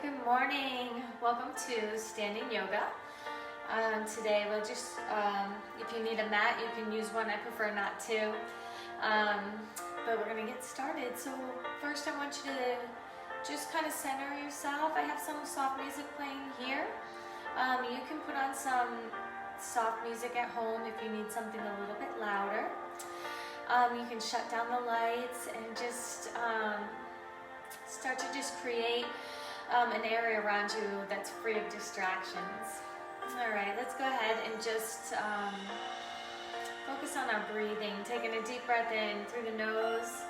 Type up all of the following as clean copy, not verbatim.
good morning. Welcome to Standing Yoga. Today we'll just, if you need a mat, you can use one. I prefer not to. But we're going to get started. So first I want you to just kind of center yourself. I have some soft music playing here. You can put on some soft music at home if you need something a little bit louder. You can shut down the lights and just start to just create an area around you that's free of distractions. All right, let's go ahead and just focus on our breathing. Taking a deep breath in through the nose.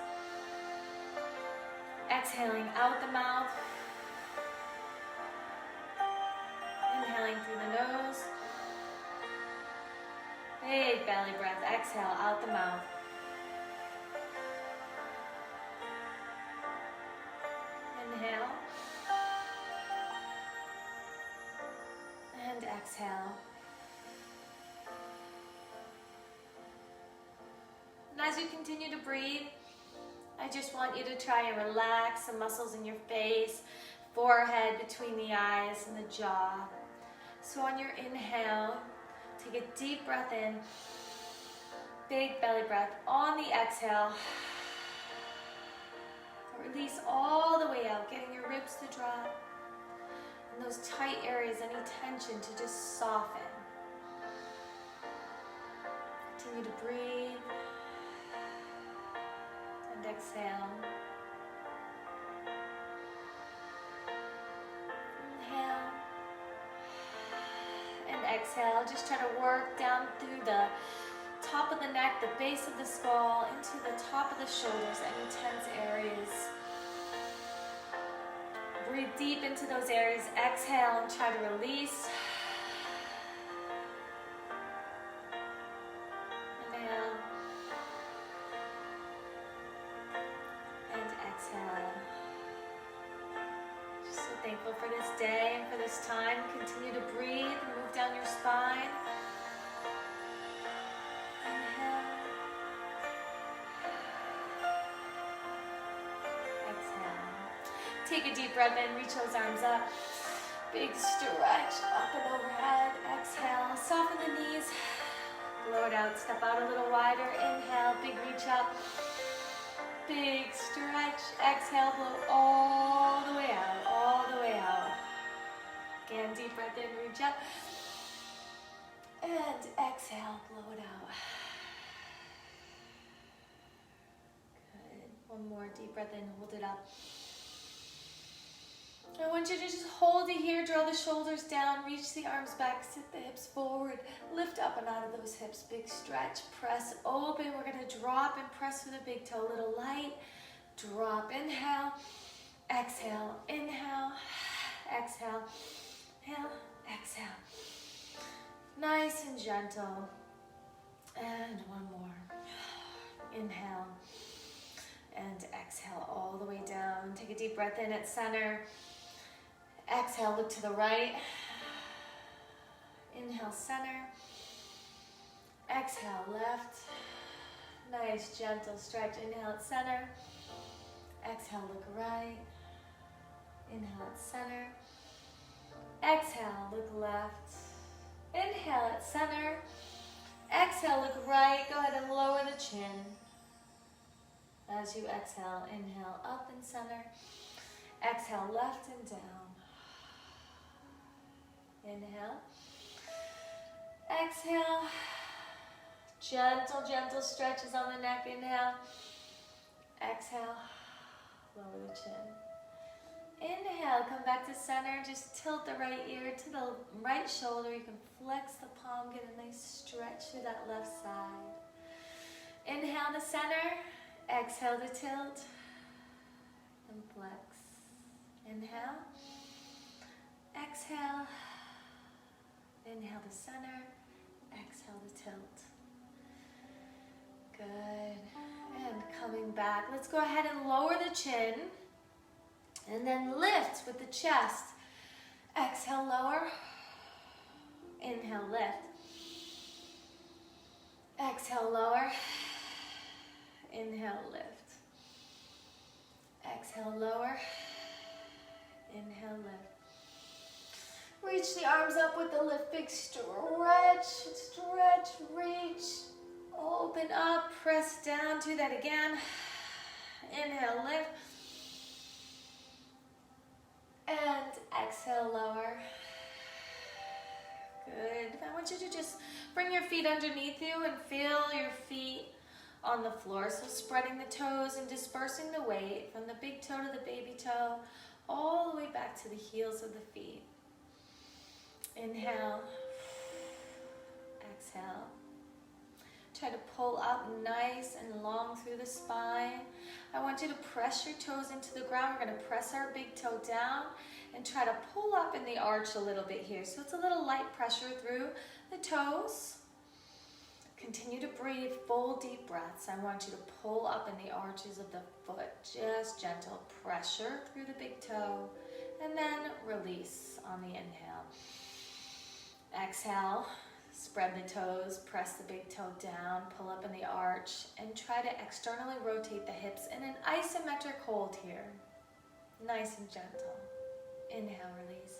Exhaling out the mouth. Inhaling through the nose. Big belly breath. Exhale out the mouth. Inhale. And exhale. And as you continue to breathe, I just want you to try and relax the muscles in your face, forehead, between the eyes and the jaw. So on your inhale, take a deep breath in, big belly breath. On the exhale, release all the way out, getting your ribs to drop. And those tight areas, any tension to just soften. Continue to breathe. And exhale. Inhale. And exhale. Just try to work down through the top of the neck, the base of the skull, into the top of the shoulders, any tense areas. Breathe deep into those areas. Exhale and try to release. Inhale. And exhale. Just so thankful for this day and for this time. Continue to breathe. Move down your spine. Take a deep breath in, reach those arms up. Big stretch up and overhead. Exhale, soften the knees. Blow it out, step out a little wider. Inhale, big reach up. Big stretch. Exhale, blow all the way out, all the way out. Again, deep breath in, reach up. And exhale, blow it out. Good. One more deep breath in, hold it up. I want you to just hold it here, draw the shoulders down, reach the arms back, sit the hips forward, lift up and out of those hips, big stretch, press open. We're going to drop and press with the big toe, little light, drop, inhale, exhale, inhale, exhale, inhale, exhale. Nice and gentle. And one more. Inhale and exhale all the way down. Take a deep breath in at center. Exhale, look to the right. Inhale, center. Exhale, left. Nice, gentle stretch. Inhale at center. Exhale, look right. Inhale at center. Exhale, look left. Inhale at center. Exhale, look right. Go ahead and lower the chin. As you exhale, inhale up and center. Exhale, left and down. Inhale. Exhale. Gentle, gentle stretches on the neck. Inhale. Exhale. Lower the chin. Inhale. Come back to center. Just tilt the right ear to the right shoulder. You can flex the palm. Get a nice stretch through that left side. Inhale to center. Exhale to tilt. And flex. Inhale. Exhale. Inhale to center, exhale to tilt. Good. And coming back. Let's go ahead and lower the chin. And then lift with the chest. Exhale, lower. Inhale, lift. Exhale, lower. Inhale, lift. Exhale, lower. Inhale, lift. Reach the arms up with the lift, big stretch, stretch, reach, open up, press down, do that again. Inhale, lift. And exhale, lower. Good. I want you to just bring your feet underneath you and feel your feet on the floor. So spreading the toes and dispersing the weight from the big toe to the baby toe, all the way back to the heels of the feet. Inhale. Exhale. Try to pull up nice and long through the spine. I want you to press your toes into the ground. We're going to press our big toe down and try to pull up in the arch a little bit here. So it's a little light pressure through the toes. Continue to breathe full deep breaths. I want you to pull up in the arches of the foot. Just gentle pressure through the big toe and then release on the inhale. Exhale. Spread the toes, press the big toe down, pull up in the arch, and try to externally rotate the hips in an isometric hold here. Nice and gentle. Inhale, release.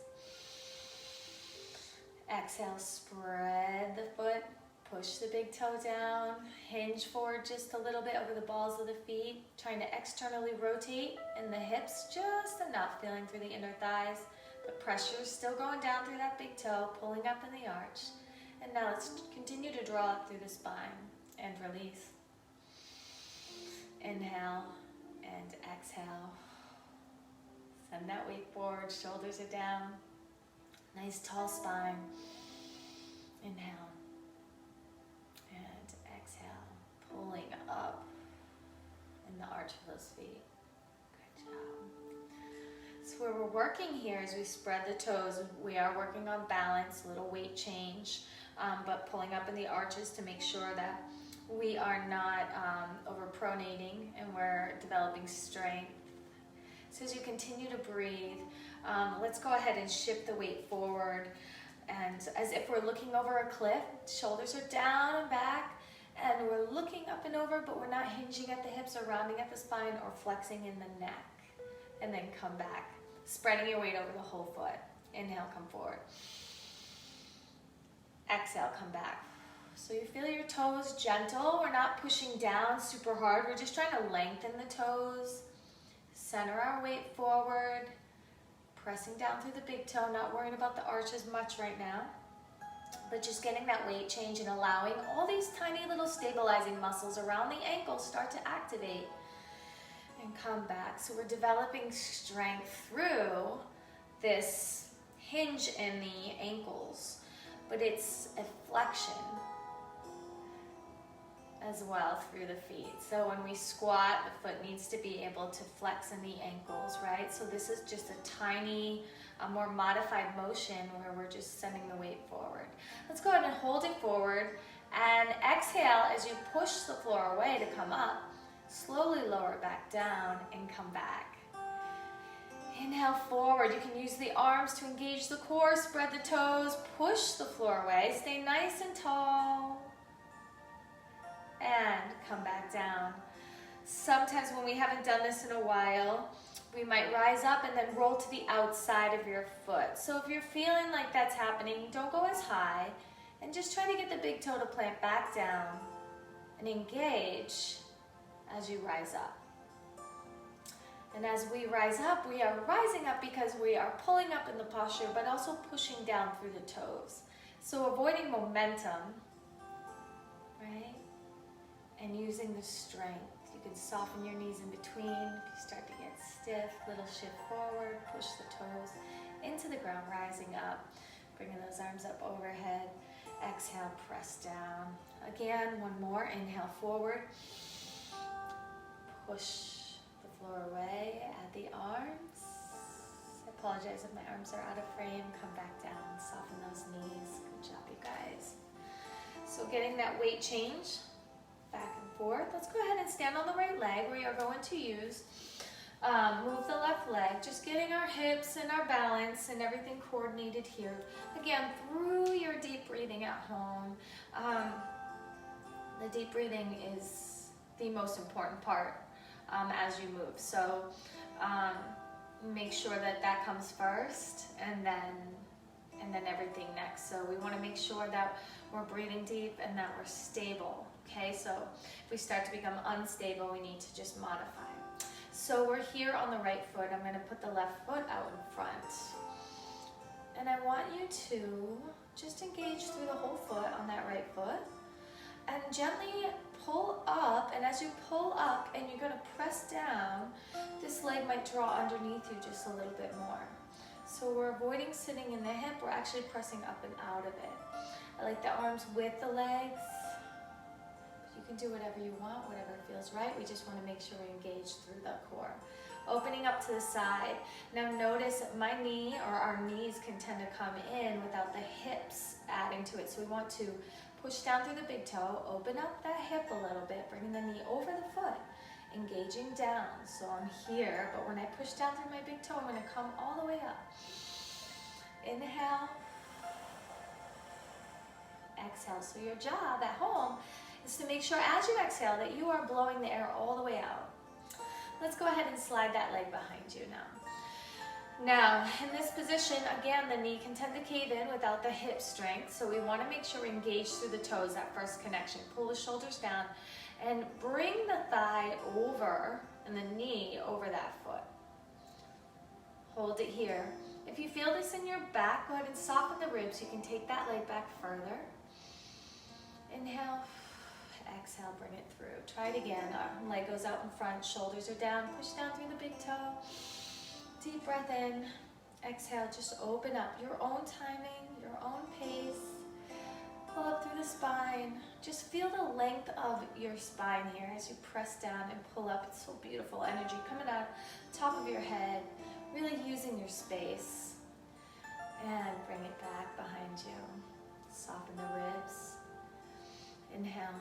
Exhale, spread the foot, push the big toe down, hinge forward just a little bit over the balls of the feet, trying to externally rotate in the hips just enough, feeling through the inner thighs. The pressure is still going down through that big toe, pulling up in the arch. And now let's continue to draw up through the spine and release. Inhale and exhale. Send that weight forward, shoulders are down. Nice tall spine. Inhale and exhale, pulling up in the arch of those feet. Good job. So where we're working here is we spread the toes. We are working on balance, a little weight change. But pulling up in the arches to make sure that we are not overpronating and we're developing strength. So as you continue to breathe, let's go ahead and shift the weight forward. And as if we're looking over a cliff, shoulders are down and back, and we're looking up and over, but we're not hinging at the hips or rounding at the spine or flexing in the neck. And then come back, spreading your weight over the whole foot. Inhale, come forward. Exhale, come back. So you feel your toes gentle. We're not pushing down super hard. We're just trying to lengthen the toes. Center our weight forward. Pressing down through the big toe. Not worrying about the arch as much right now. But just getting that weight change and allowing all these tiny little stabilizing muscles around the ankles start to activate. And come back. So we're developing strength through this hinge in the ankles. But it's a flexion as well through the feet. So when we squat, the foot needs to be able to flex in the ankles, right? So this is just a tiny, more modified motion where we're just sending the weight forward. Let's go ahead and hold it forward and exhale as you push the floor away to come up. Slowly lower it back down and come back. Inhale forward. You can use the arms to engage the core, spread the toes, push the floor away, stay nice and tall, and come back down. Sometimes when we haven't done this in a while, we might rise up and then roll to the outside of your foot. So if you're feeling like that's happening, don't go as high, and just try to get the big toe to plant back down and engage as you rise up. And as we rise up, we are rising up because we are pulling up in the posture, but also pushing down through the toes. So avoiding momentum, right? And using the strength. You can soften your knees in between. If you start to get stiff, little shift forward, push the toes into the ground, rising up. Bringing those arms up overhead. Exhale, press down. Again, one more. Inhale forward. Push floor away at the arms. I apologize if my arms are out of frame. Come back down, soften those knees. Good job, you guys. So getting that weight change back and forth. Let's go ahead and stand on the right leg. We are going to use move the left leg, just getting our hips and our balance and everything coordinated here. Again, through your deep breathing at home. The deep breathing is the most important part as you move. So make sure that that comes first, and then everything next. So we want to make sure that we're breathing deep and that we're stable. Okay, so if we start to become unstable, we need to just modify. So we're here on the right foot. I'm going to put the left foot out in front. And I want you to just engage through the whole foot on that right foot. And gently pull up, and as you pull up and you're going to press down, this leg might draw underneath you just a little bit more. So we're avoiding sitting in the hip, we're actually pressing up and out of it. I like the arms with the legs. You can do whatever you want, whatever feels right. We just want to make sure we engage through the core. Opening up to the side. Now notice my knee, or our knees, can tend to come in without the hips adding to it. So we want to push down through the big toe, open up that hip a little bit, bringing the knee over the foot, engaging down. So I'm here, but when I push down through my big toe, I'm going to come all the way up. Inhale. Exhale. So your job at home is to make sure as you exhale that you are blowing the air all the way out. Let's go ahead and slide that leg behind you now. Now, in this position, again, the knee can tend to cave in without the hip strength, so we want to make sure we engage through the toes, that first connection. Pull the shoulders down and bring the thigh over and the knee over that foot. Hold it here. If you feel this in your back, go ahead and soften the ribs. You can take that leg back further. Inhale, exhale, bring it through. Try it again. Leg goes out in front, shoulders are down, push down through the big toe. Deep breath in, exhale, just open up. Your own timing, your own pace. Pull up through the spine. Just feel the length of your spine here as you press down and pull up. It's so beautiful. Energy coming out top of your head, really using your space. And bring it back behind you. Soften the ribs. Inhale.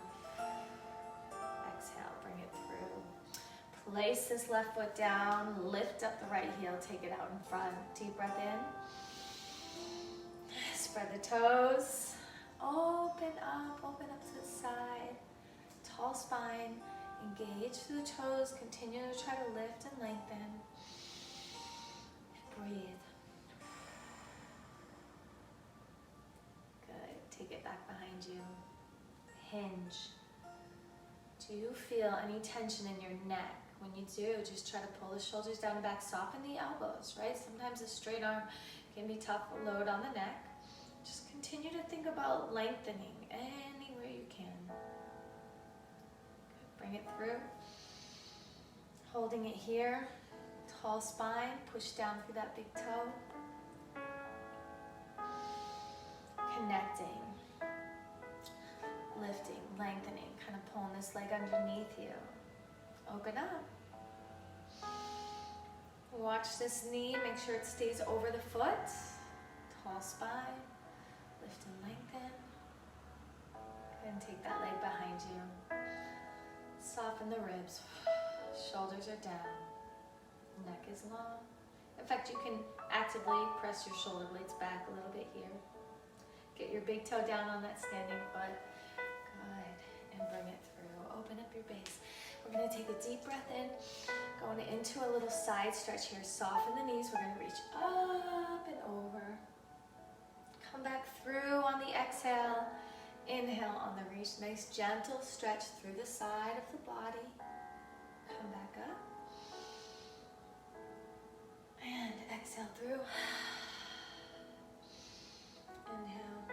Exhale, bring it through. Place this left foot down, lift up the right heel, take it out in front. Deep breath in. Spread the toes. Open up to the side. Tall spine. Engage through the toes. Continue to try to lift and lengthen. Breathe. Good. Take it back behind you. Hinge. Do you feel any tension in your neck? When you do, just try to pull the shoulders down and back, soften the elbows, right? Sometimes a straight arm can be tough, load on the neck. Just continue to think about lengthening anywhere you can. Good. Bring it through. Holding it here. Tall spine, push down through that big toe. Connecting. Lifting, lengthening, kind of pulling this leg underneath you. Open up. Watch this knee, make sure it stays over the foot. Tall spine, lift and lengthen. And take that leg behind you. Soften the ribs. Shoulders are down. Neck is long. In fact, you can actively press your shoulder blades back a little bit here. Get your big toe down on that standing foot. Good. And bring it through. Open up your base. We're going to take a deep breath in. Going into a little side stretch here. Soften the knees. We're going to reach up and over. Come back through on the exhale. Inhale on the reach. Nice gentle stretch through the side of the body. Come back up. And exhale through. Inhale.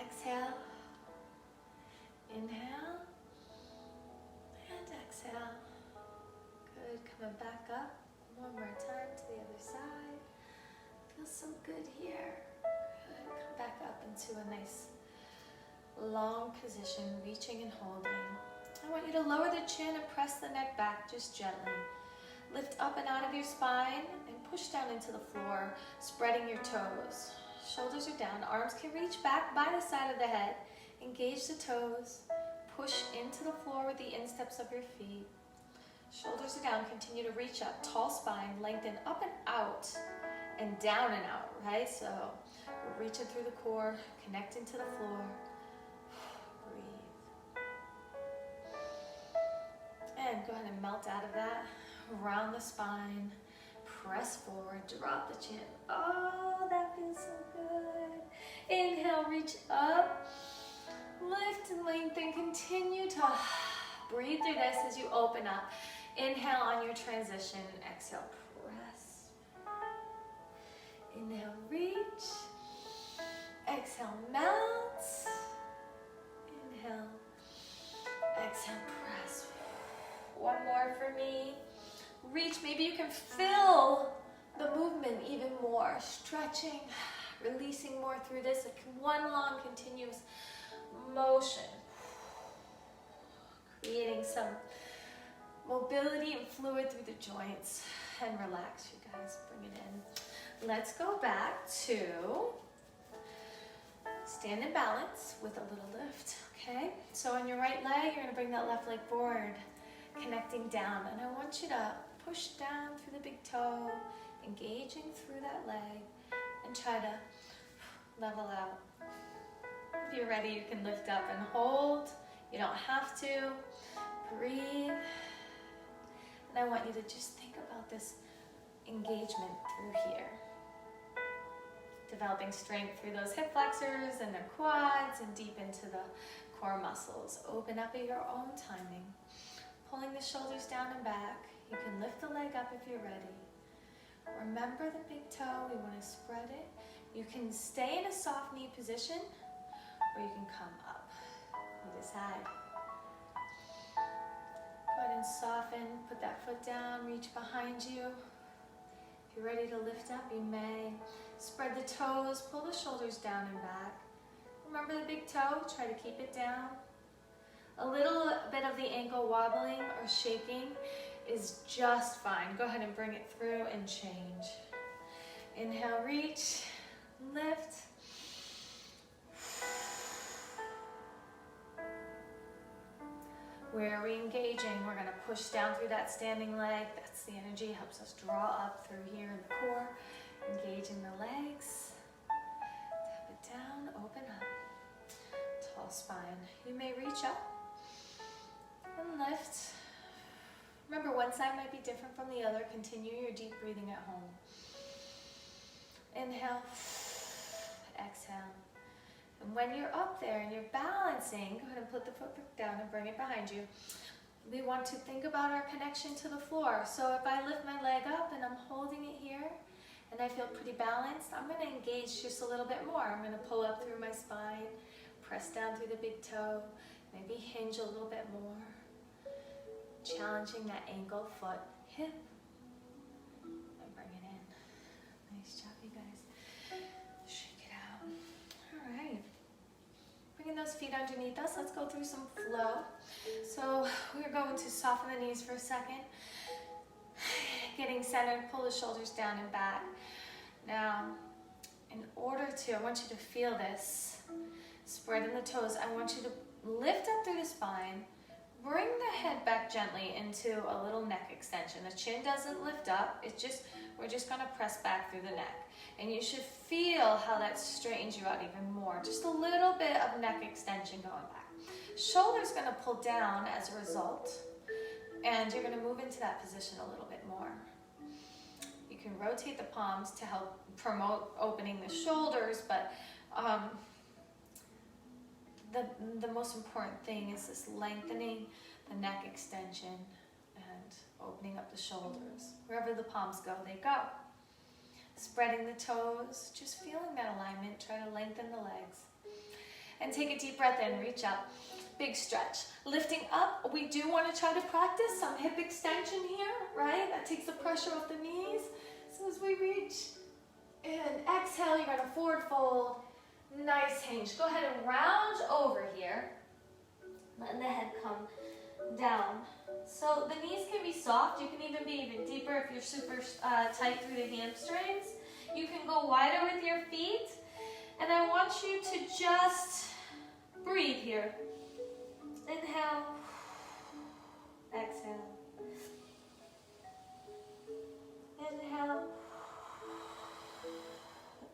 Exhale. Inhale. And exhale. Good. Coming back up. One more time to the other side. Feels so good here. Good. Come back up into a nice long position, reaching and holding. I want you to lower the chin and press the neck back just gently. Lift up and out of your spine and push down into the floor, spreading your toes. Shoulders are down, arms can reach back by the side of the head. Engage the toes, push into the floor with the insteps of your feet. Shoulders are down, continue to reach up, tall spine, lengthen up and out and down and out, right? So we're reaching through the core, connecting to the floor. Breathe. And go ahead and melt out of that. Round the spine, press forward, drop the chin. Oh, that feels so good. Inhale, reach up, lift and lengthen, continue to breathe through this as you open up. Inhale on your transition, exhale, press. Inhale, reach. Exhale, mount. Inhale, exhale, press. One more for me. Reach, maybe you can feel the movement even more. Stretching, releasing more through this. Like one long continuous motion. Creating some mobility and fluid through the joints. And relax, you guys. Bring it in. Let's go back to stand in balance with a little lift. Okay? So on your right leg, you're going to bring that left leg forward, connecting down. And I want you to push down through the big toe, engaging through that leg, and try to level out. If you're ready, you can lift up and hold. You don't have to. Breathe. And I want you to just think about this engagement through here. Developing strength through those hip flexors and the quads and deep into the core muscles. Open up at your own timing. Pulling the shoulders down and back. You can lift the leg up if you're ready. Remember the big toe, we want to spread it. You can stay in a soft knee position or you can come up. You decide. Go ahead and soften, put that foot down, reach behind you. If you're ready to lift up, you may. Spread the toes, pull the shoulders down and back. Remember the big toe, try to keep it down. A little bit of the ankle wobbling or shaking is just fine. Go ahead and bring it through and change. Inhale, reach, lift. Where are we engaging? We're going to push down through that standing leg. That's the energy, helps us draw up through here in the core. Engaging the legs. Tap it down, open up. Tall spine. You may reach up and lift. Remember, one side might be different from the other. Continue your deep breathing at home. Inhale, exhale. And when you're up there and you're balancing, go ahead and put the foot down and bring it behind you. We want to think about our connection to the floor. So if I lift my leg up and I'm holding it here, and I feel pretty balanced, I'm going to engage just a little bit more. I'm going to pull up through my spine, press down through the big toe, maybe hinge a little bit more. Challenging that ankle, foot, hip, and bring it in. Nice job, you guys. Shake it out. All right. Bringing those feet underneath us, let's go through some flow. So we're going to soften the knees for a second. Getting centered, pull the shoulders down and back. Now, in order to, I want you to feel this. Spreading the toes, I want you to lift up through the spine. Bring the head back gently into a little neck extension. The chin doesn't lift up. We're just going to press back through the neck. And you should feel how that straightens you out even more. Just a little bit of neck extension going back. Shoulders going to pull down as a result. And you're going to move into that position a little bit more. You can rotate the palms to help promote opening the shoulders, but the most important thing is this lengthening the neck extension and opening up the shoulders. Wherever the palms go, they go. Spreading the toes, just feeling that alignment. Try to lengthen the legs. And take a deep breath in, reach up. Big stretch. Lifting up, we do want to try to practice some hip extension here, right? That takes the pressure off the knees. So as we reach and exhale, you're going to forward fold. Nice hinge. Go ahead and round over here. Letting the head come down. So the knees can be soft. You can even be even deeper if you're super tight through the hamstrings. You can go wider with your feet. And I want you to just breathe here. Inhale. Exhale. Inhale.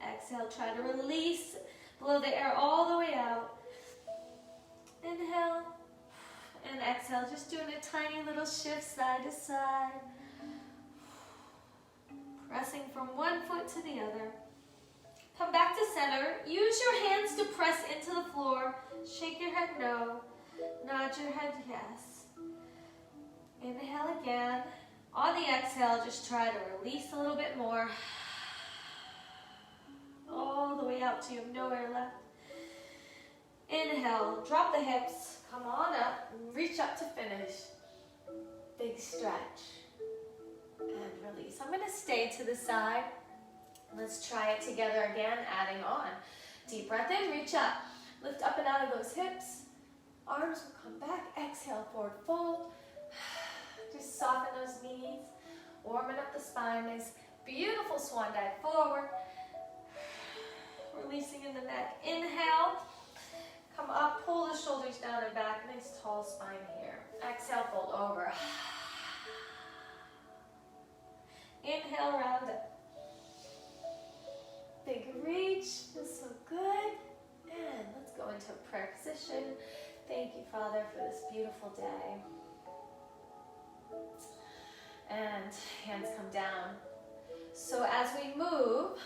Exhale. Try to release. Blow the air all the way out. Inhale. And exhale. Just doing a tiny little shift side to side. Pressing from one foot to the other. Come back to center. Use your hands to press into the floor. Shake your head no. Nod your head yes. Inhale again. On the exhale, just try to release a little bit more. All the way out to you have no air left. Inhale, drop the hips. Come on up. Reach up to finish. Big stretch. And release. I'm going to stay to the side. Let's try it together again, adding on. Deep breath in, reach up. Lift up and out of those hips. Arms will come back. Exhale, forward fold. Just soften those knees. Warming up the spine. Nice, beautiful swan dive forward. Releasing in the neck. Inhale. Come up, pull the shoulders down and back. Nice tall spine here. Exhale, fold over. Inhale, round up. Big reach, feels so good. And let's go into a prayer position. Thank you, Father, for this beautiful day. And hands come down. So as we move,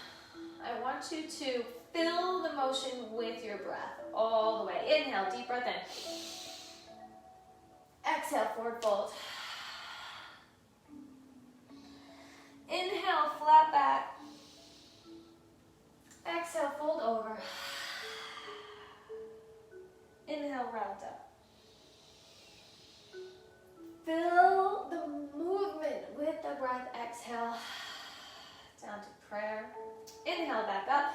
I want you to fill the motion with your breath all the way. Inhale, deep breath in. Exhale, forward fold. Inhale, flat back. Exhale, fold over. Inhale, round up. Fill the movement with the breath. Exhale, down to prayer. Inhale, back up.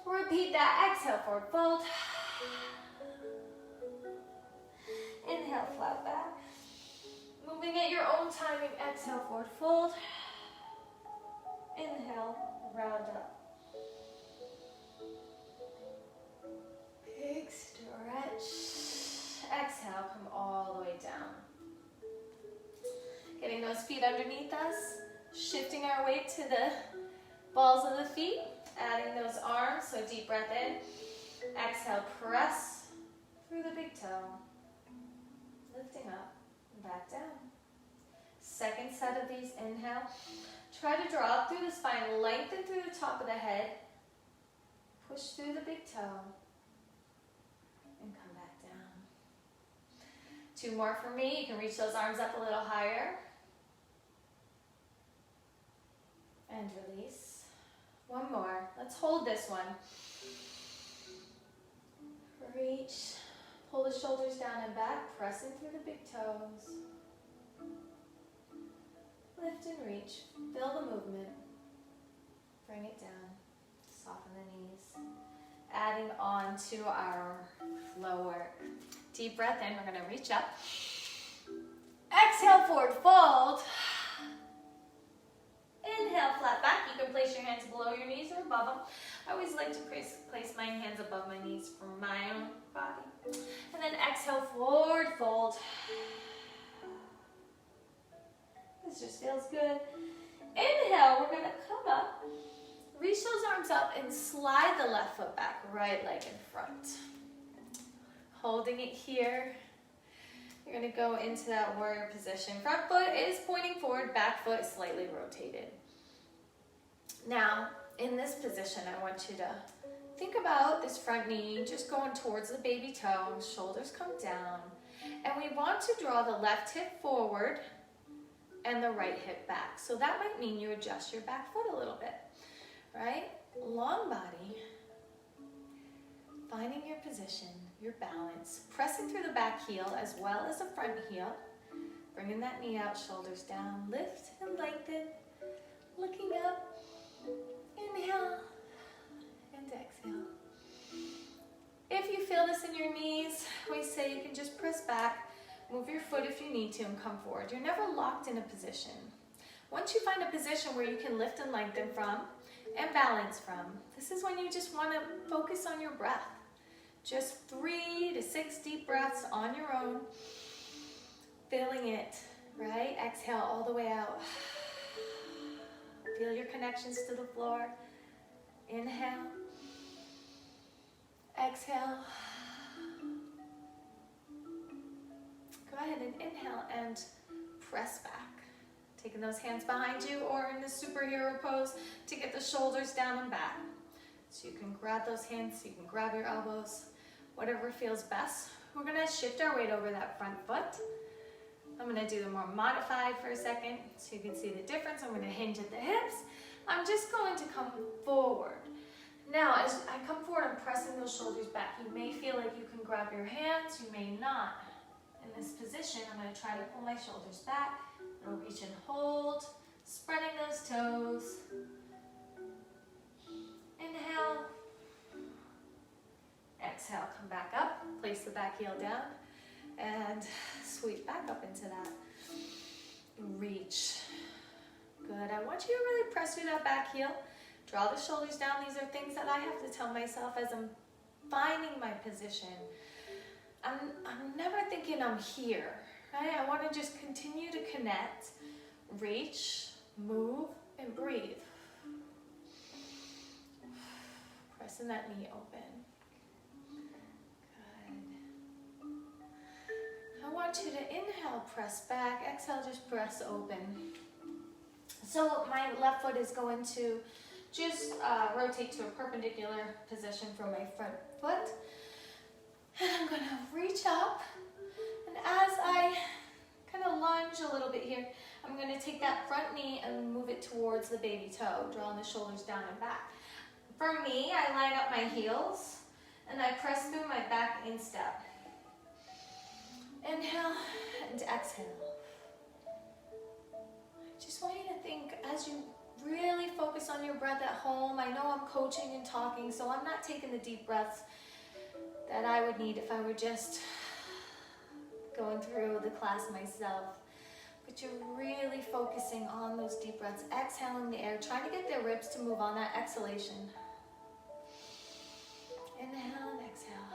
Repeat that. Exhale, forward fold. Inhale, flat back. Moving at your own timing. Exhale, forward fold. Inhale, round up. Big stretch. Exhale, come all the way down. Getting those feet underneath us. Shifting our weight to the balls of the feet. Adding those arms, so deep breath in. Exhale, press through the big toe. Lifting up and back down. Second set of these, inhale. Try to draw up through the spine, lengthen through the top of the head. Push through the big toe. And come back down. Two more for me. You can reach those arms up a little higher. And release. One more. Let's hold this one. Reach. Pull the shoulders down and back. Pressing through the big toes. Lift and reach. Feel the movement. Bring it down. Soften the knees. Adding on to our flow work. Deep breath in. We're going to reach up. Exhale, forward fold. Inhale, flat back. You can place your hands below your knees or above them. I always like to place my hands above my knees for my own body. And then exhale, forward fold. This just feels good. Inhale, we're going to come up. Reach those arms up and slide the left foot back, right leg in front. Holding it here. You're going to go into that warrior position. Front foot is pointing forward, back foot slightly rotated. Now, in this position, I want you to think about this front knee just going towards the baby toe, shoulders come down. And we want to draw the left hip forward and the right hip back. So that might mean you adjust your back foot a little bit, right? Long body, finding your position, your balance, pressing through the back heel as well as the front heel, bringing that knee out, shoulders down, lift and lengthen, looking up, inhale and exhale. If you feel this in your knees, we say you can just press back, move your foot if you need to and come forward. You're never locked in a position. Once you find a position where you can lift and lengthen from and balance from, this is when you just want to focus on your breath. Just 3 to 6 deep breaths on your own, feeling it, right? Exhale all the way out. Feel your connections to the floor. Inhale. Exhale. Go ahead and inhale and press back. Take taking those hands behind you or in the superhero pose to get the shoulders down and back. So you can grab those hands, you can grab your elbows, whatever feels best. We're gonna shift our weight over that front foot. I'm gonna do the more modified for a second so you can see the difference. I'm gonna hinge at the hips. I'm just going to come forward. Now, as I come forward, I'm pressing those shoulders back. You may feel like you can grab your hands, you may not. In this position, I'm gonna try to pull my shoulders back. I'll reach and hold, spreading those toes. Inhale. Exhale, come back up, place the back heel down, and sweep back up into that. Reach. Good, I want you to really press through that back heel. Draw the shoulders down. These are things that I have to tell myself as I'm finding my position. I'm never thinking I'm here, right? I want to just continue to connect, reach, move, and breathe. Pressing that knee open. Good. I want you to inhale, press back. Exhale, just press open. So my left foot is going to just rotate to a perpendicular position from my front foot. And I'm going to reach up. And as I kind of lunge a little bit here, I'm going to take that front knee and move it towards the baby toe, drawing the shoulders down and back. For me, I line up my heels and I press through my back instep. Inhale and exhale. I just want you to think as you really focus on your breath at home. I know I'm coaching and talking, so I'm not taking the deep breaths that I would need if I were just going through the class myself. But you're really focusing on those deep breaths, exhaling the air, trying to get the ribs to move on that exhalation. Inhale and exhale.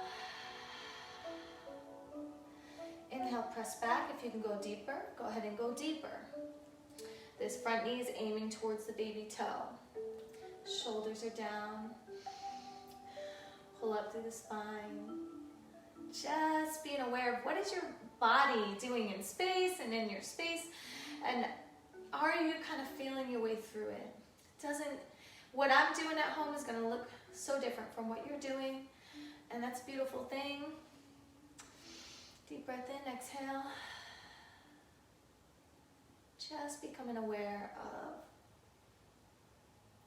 Inhale, press back. If you can go deeper, go ahead and go deeper. This front knee is aiming towards the baby toe. Shoulders are down. Pull up through the spine. Just being aware of what is your body doing in space and in your space, and are you kind of feeling your way through it? What I'm doing at home is going to look so different from what you're doing, and that's a beautiful thing. Deep breath in, exhale. Just becoming aware of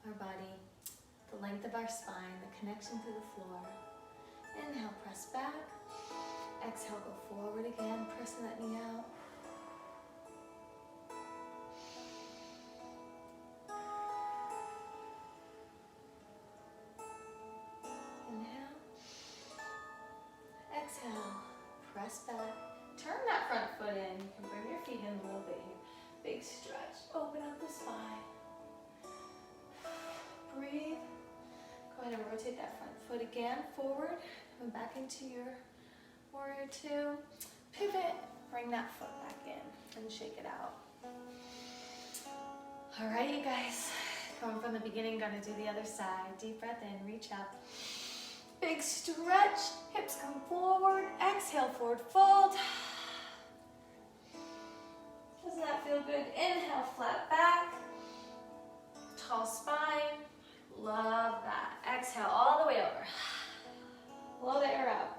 our body, the length of our spine, the connection to the floor. Inhale, press back. Exhale, go forward again, pressing that knee out. Inhale. Exhale, press back. Turn that front foot in. You can bring your feet in a little bit here. Big stretch. Open up the spine. Breathe. Go ahead and rotate that front foot again forward and back into your warrior two. Pivot. Bring that foot back in and shake it out. All right, you guys. Going from the beginning, gonna do the other side. Deep breath in, reach up. Big stretch. Hips come forward. Exhale, forward fold. Doesn't that feel good? Inhale, flat back. Tall spine. Love that. Exhale all the way over. Blow the air out.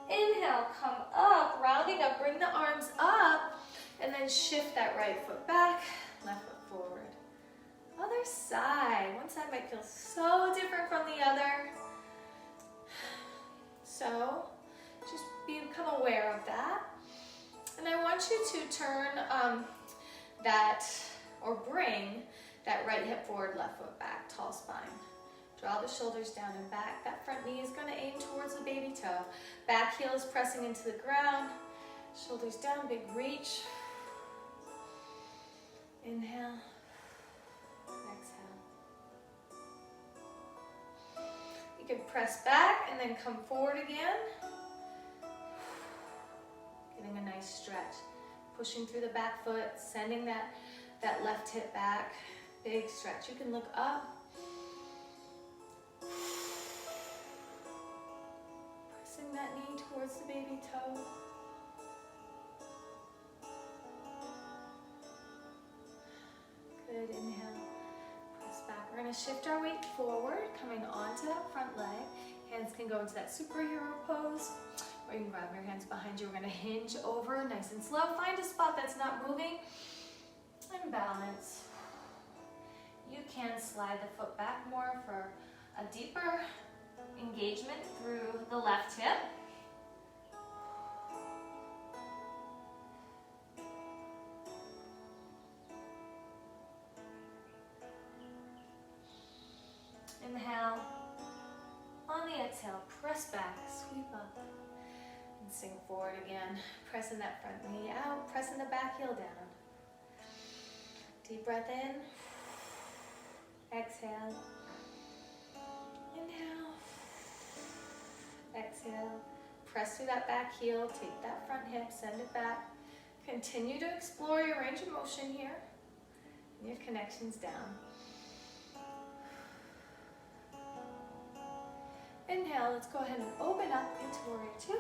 Inhale, come up, rounding up, bring the arms up, and then shift that right foot back, left foot forward. Other side. One side might feel so different from the other. So just become aware of that. And I want you to turn bring that right hip forward, left foot back, tall spine. Draw the shoulders down and back. That front knee is going to aim towards the baby toe. Back heel is pressing into the ground. Shoulders down, big reach. Inhale. Exhale. You can press back and then come forward again. Getting a nice stretch. Pushing through the back foot, sending that left hip back. Big stretch. You can look up. Pressing that knee towards the baby toe. going to shift our weight forward, coming onto that front leg. Hands can go into that superhero pose, or you can grab your hands behind you. We're going to hinge over nice and slow. Find a spot that's not moving and balance. You can slide the foot back more for a deeper engagement through the left hip. Inhale. On the exhale, press back, sweep up, and sink forward again. Pressing that front knee out, pressing the back heel down. Deep breath in. Exhale. Inhale. Exhale. Press through that back heel, take that front hip, send it back. Continue to explore your range of motion here, and your connections down. Inhale, let's go ahead and open up into warrior two.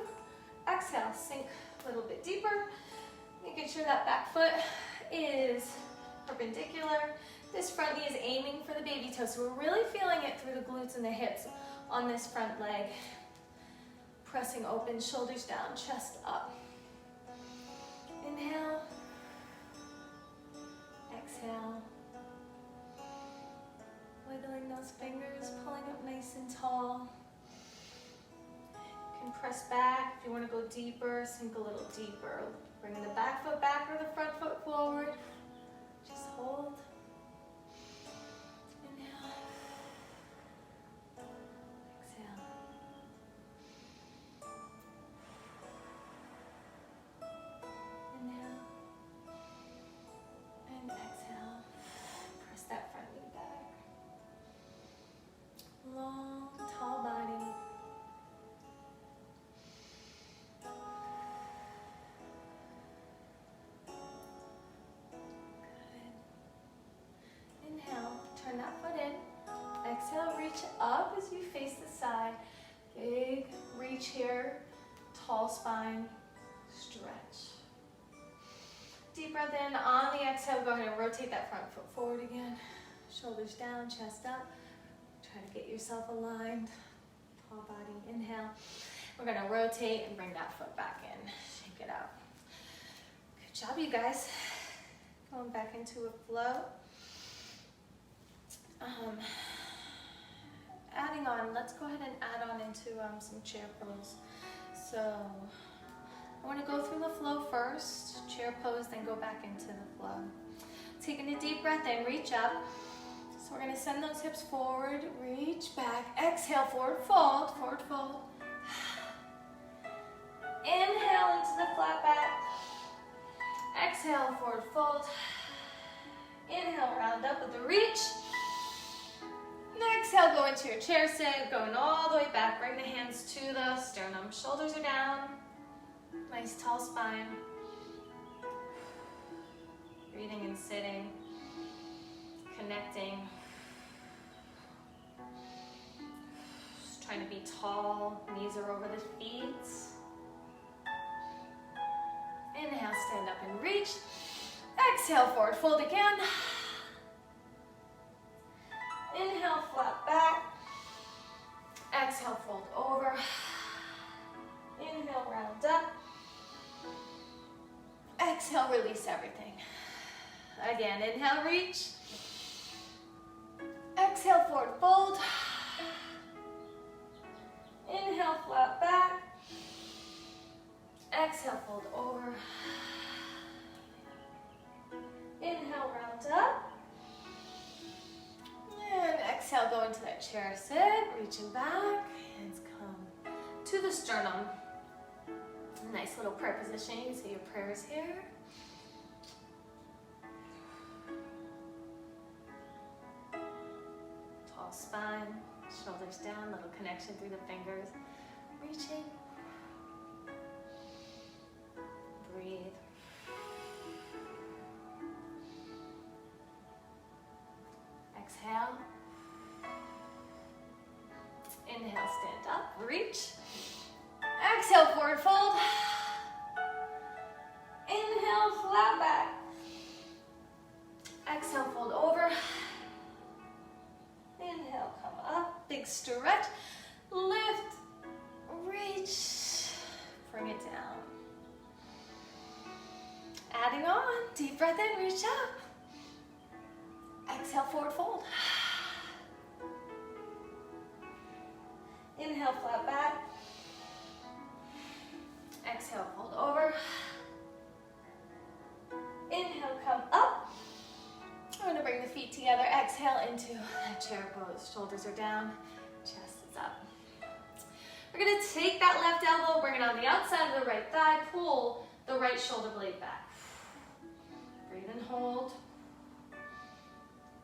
Exhale, sink a little bit deeper, making sure that back foot is perpendicular. This front knee is aiming for the baby toe, so we're really feeling it through the glutes and the hips on this front leg. Pressing open, shoulders down, chest up. Inhale. Exhale. Wiggling those fingers, pulling up nice and tall. You can press back. If you want to go deeper, sink a little deeper. Bringing the back foot back or the front foot forward. Just hold. Inhale. Exhale. Inhale. And exhale. Press that front knee back. Long, tall body. Turn that foot in. Exhale, reach up as you face the side. Big reach here. Tall spine. Stretch. Deep breath in. On the exhale, go ahead and rotate that front foot forward again. Shoulders down, chest up. Try to get yourself aligned. Tall body. Inhale. We're going to rotate and bring that foot back in. Shake it out. Good job, you guys. Going back into a flow. Adding on, let's go ahead and add on into some chair pose. So I want to go through the flow first, chair pose, then go back into the flow. Taking a deep breath in, reach up. So we're going to send those hips forward, reach back, exhale, forward fold, forward fold. Inhale into the flat back. Exhale, forward fold. Inhale, round up with the reach. Exhale, go into your chair sit, going all the way back. Bring the hands to the sternum. Shoulders are down. Nice tall spine. Breathing and sitting. Connecting. Just trying to be tall. Knees are over the feet. Inhale, stand up and reach. Exhale, forward fold again. Inhale, flat back. Exhale, fold over. Inhale, round up. Exhale, release everything. Again, inhale, reach. Exhale, forward fold. Inhale, flat back. Exhale, fold over. Inhale, round up. And exhale, go into that chair sit, reaching back, hands come to the sternum. Nice little prayer position, you can say your prayers here. Tall spine, shoulders down, little connection through the fingers. Reaching. Breathe. Exhale. Inhale, stand up, reach. Exhale, forward fold. Inhale, flat back. Exhale, fold over. big stretch, lift, reach, bring it down. Adding on, deep breath in, reach up. Exhale, forward fold. Inhale, flat back. Exhale, fold over. Inhale, come up. I'm going to bring the feet together. Exhale into that chair pose. Shoulders are down, chest is up. We're going to take that left elbow, bring it on the outside of the right thigh, pull the right shoulder blade back. Breathe and hold.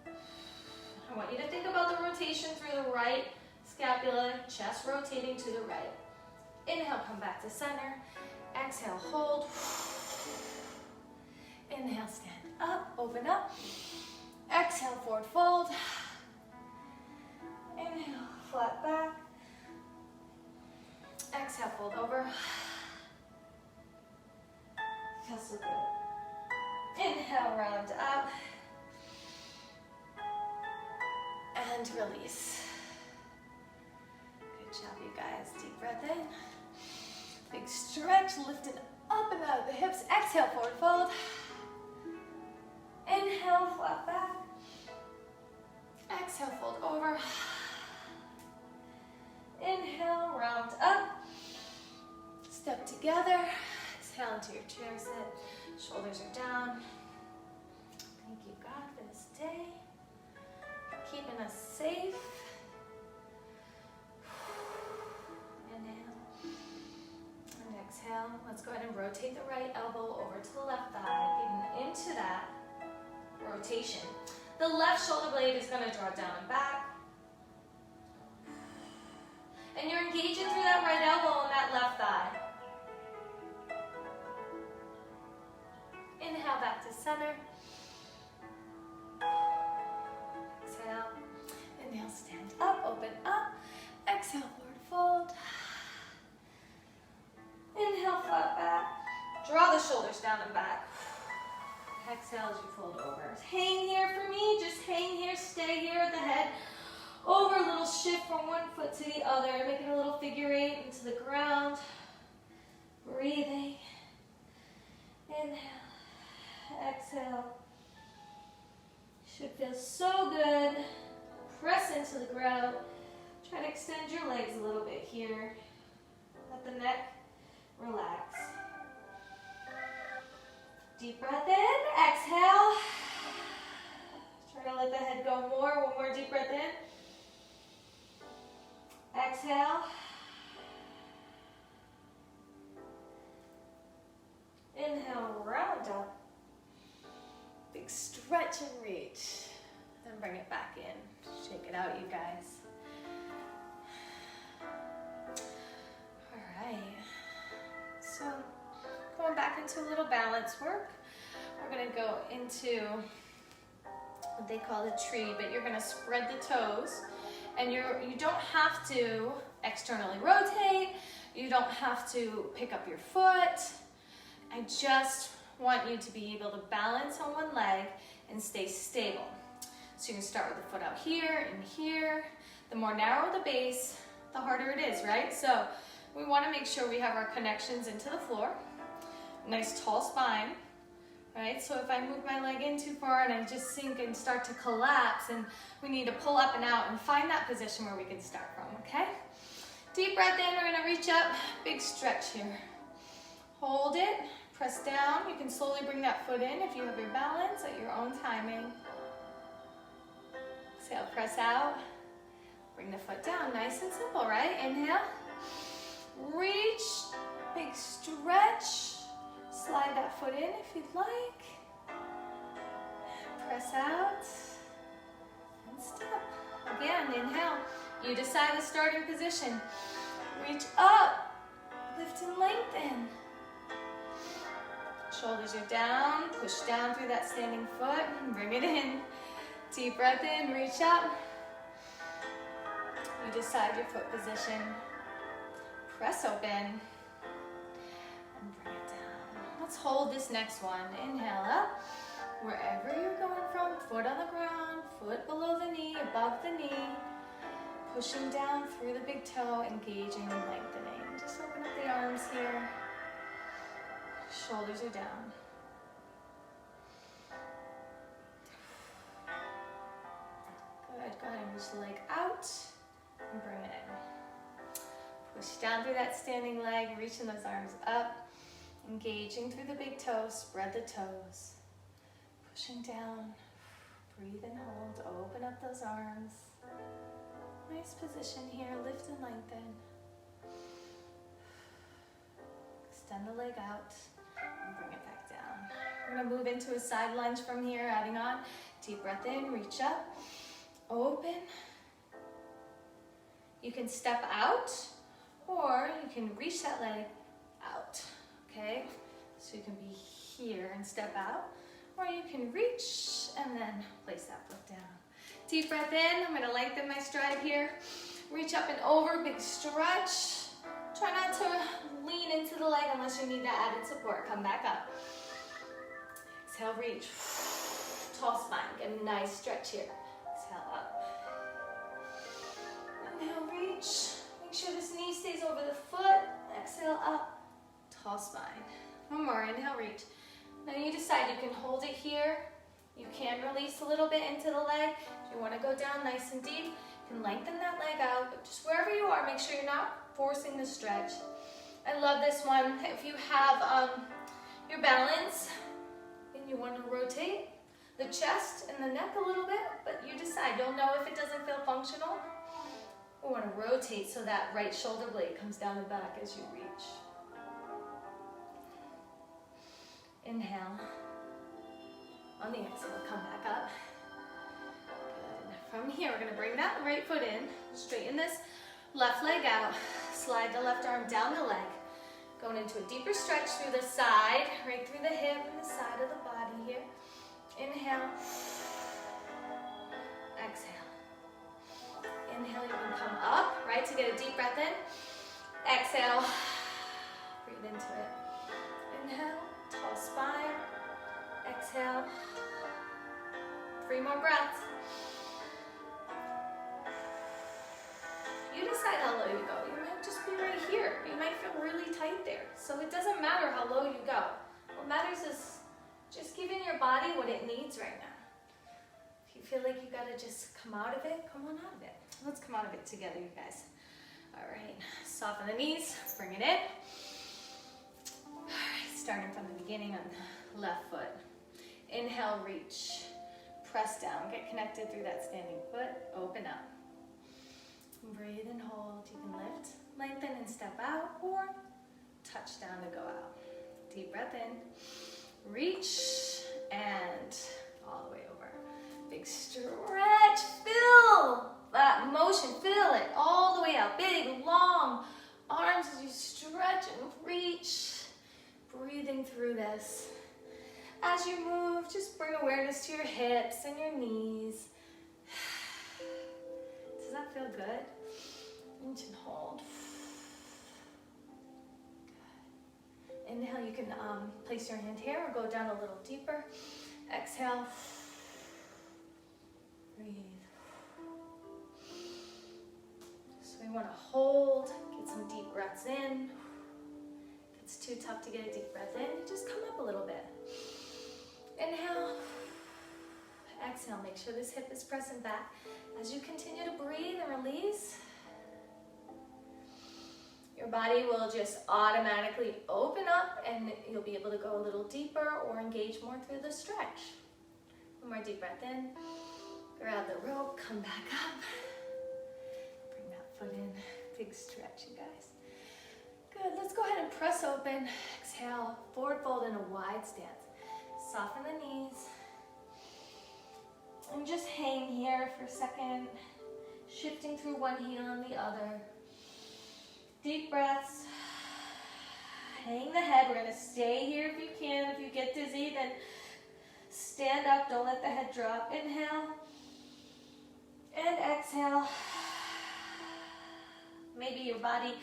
I want you to think about the rotation through the right scapula, chest rotating to the right. Inhale, come back to center. Exhale, hold. Inhale, stand up, open up. Exhale, forward fold. Inhale, flat back. Exhale, fold over. Feels so good. Inhale, round up. And release. Good job, you guys. Deep breath in. Big stretch, lifting up and out of the hips. Exhale, forward fold. Inhale, flat back. Exhale, fold over. Inhale, round up. Step together. Exhale into your chair sit. Shoulders are down. Thank you, God, for this day. Keeping us safe. Inhale. And exhale. Let's go ahead and rotate the right elbow over to the left thigh. Getting into that rotation. The left shoulder blade is going to draw down and back. And you're engaging through that right elbow and that left thigh. Inhale, back to center. Exhale. Inhale, stand up, open up. Exhale, forward fold. Inhale, flat back. Draw the shoulders down and back. Exhale as you fold over. Hang here for me. Just hang here. Stay here at the head. Over, a little shift from one foot to the other. Making a little figure eight into the ground. Breathing. Inhale. Exhale. Should feel so good. Press into the ground. Try to extend your legs a little bit here. Let the neck relax. Deep breath in. Exhale. Try to let the head go more. One more deep breath in. Exhale. Inhale, round up. Big stretch and reach. Then bring it back in. Shake it out, you guys. All right. So, going back into a little balance work. We're going to go into what they call a tree, but you're going to spread the toes. And you don't have to externally rotate. You don't have to pick up your foot. I just want you to be able to balance on one leg and stay stable. So you can start with the foot out here and here. The more narrow the base, the harder it is, right? So we want to make sure we have our connections into the floor. Nice tall spine, right? So if I move my leg in too far and I just sink and start to collapse, and we need to pull up and out and find that position where we can start from, okay? Deep breath in, we're gonna reach up, big stretch here. Hold it, press down. You can slowly bring that foot in if you have your balance at your own timing. Exhale, press out. Bring the foot down, nice and simple, right? Inhale, reach, big stretch. Slide that foot in if you'd like. Press out and step. Again, inhale. You decide the starting position. Reach up, lift and lengthen. Shoulders are down, push down through that standing foot, bring it in. Deep breath in, reach up. You decide your foot position. Press open and bring it down. Let's hold this next one. Inhale up. Wherever you're going from, foot on the ground, foot below the knee, above the knee. Pushing down through the big toe, engaging and lengthening. Just open up the arms here. Shoulders are down. Good, go ahead and reach the leg out and bring it in. Push down through that standing leg, reaching those arms up, engaging through the big toes, spread the toes. Pushing down, breathe and hold, open up those arms. Nice position here, lift and lengthen. Extend the leg out and bring it back down. We're gonna move into a side lunge from here, adding on. Deep breath in, reach up, open. You can step out or you can reach that leg out, okay? So you can be here and step out, or you can reach and then place that foot down. Deep breath in, I'm gonna lengthen my stride here. Reach up and over, big stretch. Try not to lean into the leg unless you need that added support. Come back up. Exhale, reach. Tall spine, get a nice stretch here. Exhale up. Inhale, reach. Make sure this knee stays over the foot. Exhale up, tall spine. One more, inhale, reach. Now you decide, you can hold it here. You can release a little bit into the leg. If you want to go down nice and deep, you can lengthen that leg out, but just wherever you are, make sure you're not forcing the stretch. I love this one. If you have your balance and you want to rotate the chest and the neck a little bit, but you decide, you'll know if it doesn't feel functional. We want to rotate so that right shoulder blade comes down the back as you reach. Inhale. On the exhale, come back up. Good. From here, we're going to bring that right foot in. Straighten this left leg out. Slide the left arm down the leg. Going into a deeper stretch through the side, right through the hip and the side of the body here. Inhale. Exhale. Inhale, you can come up, right, to get a deep breath in. Exhale. Breathe into it. Inhale, tall spine. Exhale. 3 more breaths. You decide how low you go. You might just be right here. You might feel really tight there. So it doesn't matter how low you go. What matters is just giving your body what it needs right now. If you feel like you gotta just come out of it, come on out of it. Let's come out of it together, you guys. All right, soften the knees, bring it in. All right, starting from the beginning on the left foot. Inhale, reach, press down, get connected through that standing foot, open up. Breathe and hold, you can lift, lengthen and step out, or touch down to go out. Deep breath in, reach, and all the way over. Big stretch, feel that motion, feel it all the way out. Big, long arms as you stretch and reach, breathing through this. As you move, just bring awareness to your hips and your knees. Does that feel good? Reach and hold. Good. Inhale, you can place your hand here or go down a little deeper. Exhale. Breathe. So we want to hold, get some deep breaths in. If it's too tough to get a deep breath in, just come up a little bit. Inhale. Exhale, make sure this hip is pressing back. As you continue to breathe and release, your body will just automatically open up and you'll be able to go a little deeper or engage more through the stretch. One more deep breath in. Grab the rope, come back up. Bring that foot in. Big stretch, you guys. Good, let's go ahead and press open. Exhale, forward fold in a wide stance. Soften the knees. And just hang here for a second. Shifting through one heel and the other. Deep breaths. Hang the head. We're going to stay here if you can. If you get dizzy, then stand up. Don't let the head drop. Inhale. And exhale. Maybe your body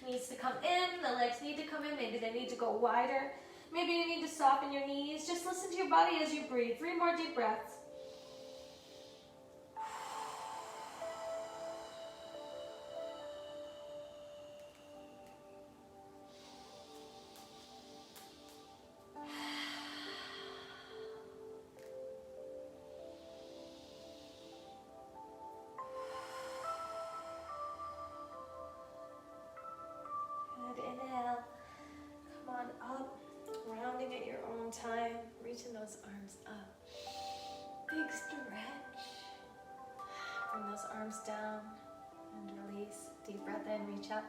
needs to come in. The legs need to come in. Maybe they need to go wider. Maybe you need to soften your knees. Just listen to your body as you breathe. 3 more deep breaths. up.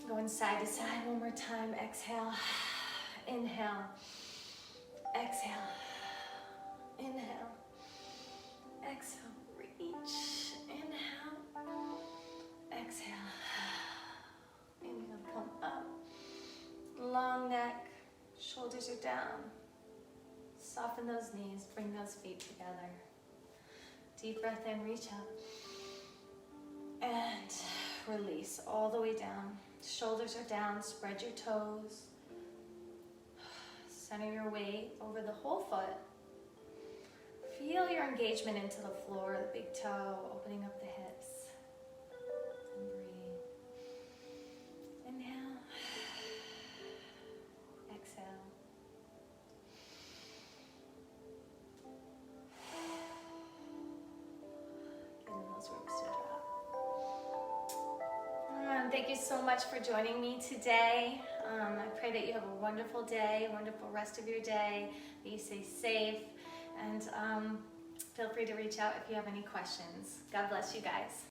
Going side to side one more time. Exhale, inhale, exhale, inhale, exhale, reach, inhale, exhale, inhale, come up, long neck, shoulders are down, soften those knees, bring those feet together, deep breath in, reach up, and release all the way down, shoulders are down, spread your toes, center your weight over the whole foot. Feel your engagement into the floor, the big toe, opening up the hips. And breathe. Inhale. Exhale. Getting those ribs to drop. Thank you so much for joining me today. I pray that you have a wonderful day, a wonderful rest of your day, that you stay safe, and feel free to reach out if you have any questions. God bless you guys.